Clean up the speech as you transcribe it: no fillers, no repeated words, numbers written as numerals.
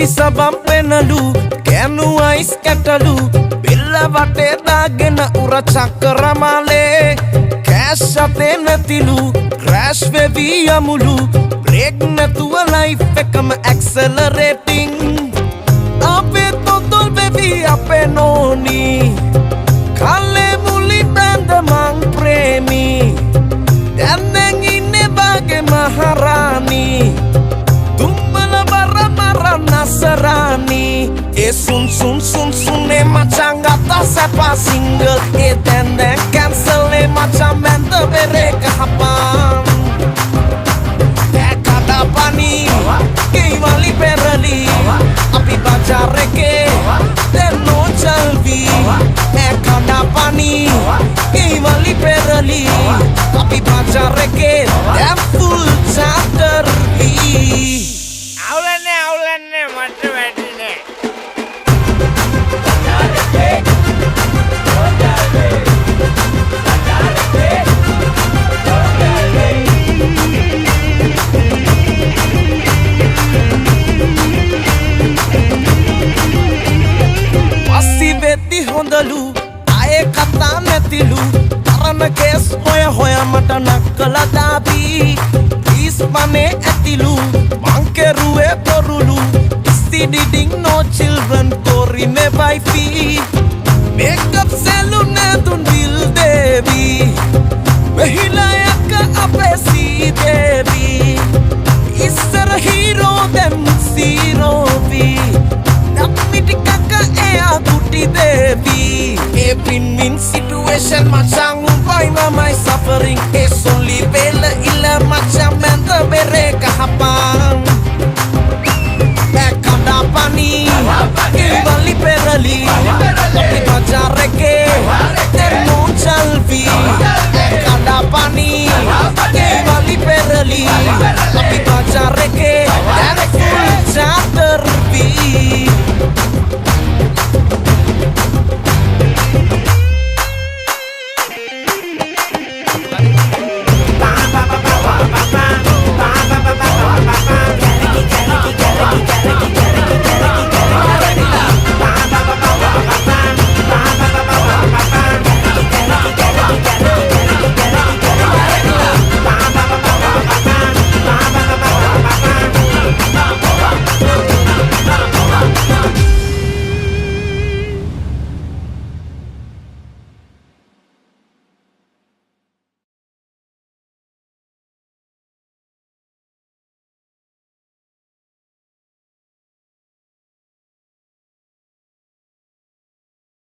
සබම් පෙනලු කැනු ice කැටලු බෙල්ල වටේ දාගෙන උර චක්‍රමාලේ කෑෂ් අතේ නැතිලු ක්‍රෑෂ් වෙවි යමුලු බ්‍රේක් නැතුව ලයිෆ් එකම ඇක්සලරේටිං අපේ තොතොල් වෙවි අපේ නෝනි කල්ලේ මුලි බැඳ මං ප්‍රේමී දැන් ඉන්නේ බාගේ මහරානි Nasarani sun sun sun sun macam gata siapa single dan cancel macam mente bereka hapan kada pani kei wali perali api baca reke dan no chalvi kada pani kei wali perali api baca reke dan full charter අවුලන්නේ මට වැටුනේ පස්සි වෙද්දි හොඳලු ආයේ කතා නැතිලු තරණ case හොය හොය මට නක්කලා දාපී ඊස් මනේ ඇතිලු මං කෙරුවේ බොරුලු Diding no children tori me wifey make up salon tun dil devi mahila yakka apesi devi isar hero dem zero vi namiti kaka ea guti devi a win-win situation macam why am I suffering it's only bela illa macam mente bereka hapang pani kei wali perali api baca reke